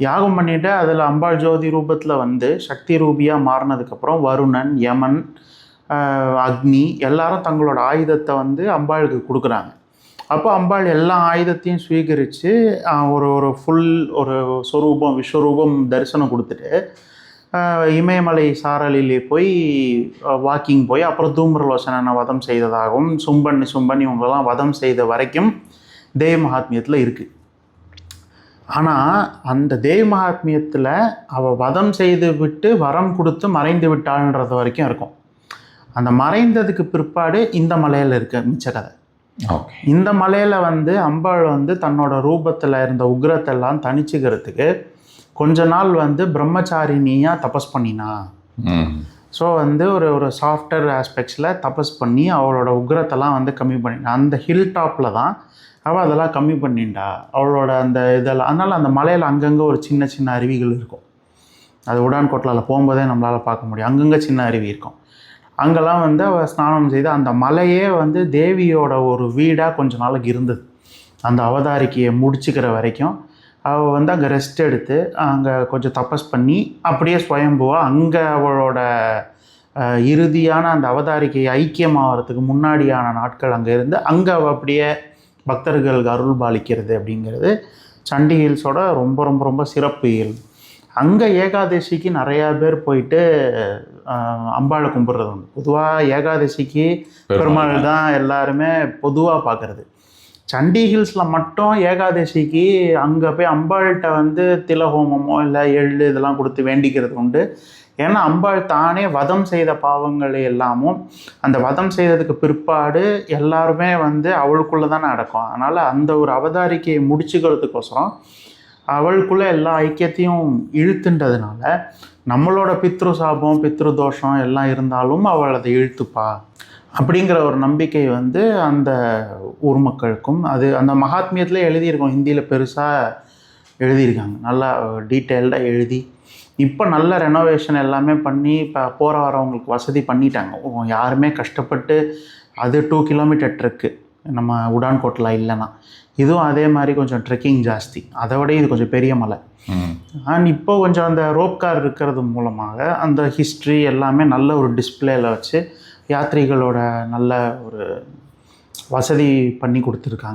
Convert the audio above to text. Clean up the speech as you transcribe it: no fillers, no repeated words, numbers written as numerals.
யாகம் பண்ணிவிட்டு அதில் அம்பாள் ஜோதி ரூபத்தில் வந்து சக்தி ரூபியாக மாறினதுக்கப்புறம் வருணன், யமன், அக்னி எல்லாரும் தங்களோட ஆயுதத்தை வந்து அம்பாளுக்கு கொடுக்குறாங்க. அப்போ அம்பாள் எல்லா ஆயுதத்தையும் ஸ்வீகரித்து ஒரு ஃபுல் ஒரு ஸ்வரூபம் விஸ்வரூபம் தரிசனம் கொடுத்துட்டு இமயமலை சாரலிலே போய் வாக்கிங் போய் அப்புறம் தூம்ரலோசனனை வதம் செய்ததாகவும் சும்பன் இவங்களெல்லாம் வதம் செய்த வரைக்கும் தேவ மகாத்மியத்தில் இருக்குது. ஆனால் அந்த தேவ மகாத்மியத்தில் அவள் வதம் செய்து விட்டு வரம் கொடுத்து மறைந்து விட்டாள்ன்றது வரைக்கும் இருக்கும். அந்த மறைந்ததுக்கு பிற்பாடு இந்த மலையில் இருக்க மிச்ச கதை. இந்த மலையில் வந்து அம்பாள் வந்து தன்னோட ரூபத்தில் இருந்த உக்ரத்தெல்லாம் தனிச்சுக்கிறதுக்கு கொஞ்ச நாள் வந்து பிரம்மச்சாரினியாக தபஸ் பண்ணினா. ஸோ வந்து ஒரு சாஃப்ட்வேர் ஆஸ்பெக்ட்ஸில் தபஸ் பண்ணி அவளோட உக்ரத்தெல்லாம் வந்து கம்மி பண்ணினா. அந்த ஹில் டாப்பில் தான் அவள் அதெல்லாம் கம்மி பண்ணிண்டா அவளோட அந்த இதெல்லாம். அதனால் அந்த மலையில் அங்கங்கே ஒரு சின்ன சின்ன அருவிகள் இருக்கும். அது உடான்கோட்டில் போகும்போதே நம்மளால் பார்க்க முடியும். அங்கங்கே சின்ன அருவி இருக்கும். அங்கெல்லாம் வந்து அவள் ஸ்நானம் செய்து அந்த மலையே வந்து தேவியோட ஒரு வீடாக கொஞ்ச நாளைக்கு இருந்தது. அந்த அவதாரிக்கையை முடிச்சுக்கிற வரைக்கும் அவள் வந்து அங்கே ரெஸ்ட் எடுத்து அங்கே கொஞ்சம் தபஸ் பண்ணி அப்படியே ஸ்வயம்புவாக அங்கே அவளோட இறுதியான அந்த அவதாரிக்கை ஐக்கியமாகறதுக்கு முன்னாடியான நாட்கள் அங்கே இருந்து அங்கே அவள் அப்படியே பக்தர்களுக்கு அருள் பாலிக்கிறது அப்படிங்கிறது சண்டி ஹில்ஸோட ரொம்ப ரொம்ப ரொம்ப சிறப்பு இயல்பு. அங்கே ஏகாதசிக்கு நிறையா பேர் போயிட்டு அம்பாளை கும்பிட்றது உண்டு. பொதுவாக ஏகாதசிக்கு பெருமாள் தான் எல்லாருமே பொதுவாக பார்க்குறது. சண்டி ஹில்ஸில் மட்டும் ஏகாதசிக்கு அங்கே போய் அம்பாள்கிட்ட வந்து திலஹோமமோ இல்லை எள்ளு இதெல்லாம் கொடுத்து வேண்டிக்கிறது உண்டு. ஏன்னா அம்பாள் தானே வதம் செய்த பாவங்களை எல்லாமும் அந்த வதம் செய்ததுக்கு பிற்பாடு எல்லாருமே வந்து அவளுக்குள்ளே தானே அடக்கும். அதனால் அந்த ஒரு அவதாரிக்கையை முடிச்சுக்கிறதுக்கோசரம் அவளுக்குள்ளே எல்லா ஐக்கியத்தையும் இழுத்துன்றதுனால நம்மளோட பித்ரு சாபம் பித்ரு தோஷம் எல்லாம் இருந்தாலும் அவள் அதை இழுத்துப்பா அப்படிங்கிற ஒரு நம்பிக்கை வந்து அந்த ஊர் மக்களுக்கும் அது அந்த மகாத்மியத்தில் எழுதியிருக்கோம். ஹிந்தியில் பெருசாக எழுதியிருக்காங்க, நல்லா டீட்டெயில்டாக எழுதி. இப்போ நல்ல ரெனோவேஷன் எல்லாமே பண்ணி இப்போ போகிற வரவங்களுக்கு வசதி பண்ணிட்டாங்க. யாருமே கஷ்டப்பட்டு அது 2 கிலோமீட்டர் ட்ரெக்கு நம்ம உடான்கோட்டில் இல்லைன்னா. இதுவும் அதே மாதிரி கொஞ்சம் ட்ரெக்கிங் ஜாஸ்தி, அதை விட இது கொஞ்சம் பெரிய மலை. அண்ட் இப்போ கொஞ்சம் அந்த ரோப் கார் இருக்கிறது மூலமாக அந்த ஹிஸ்ட்ரி எல்லாமே நல்ல ஒரு டிஸ்பிளேயில் வச்சு யாத்ரிகளோட நல்ல ஒரு வசதி பண்ணி கொடுத்துருக்காங்க.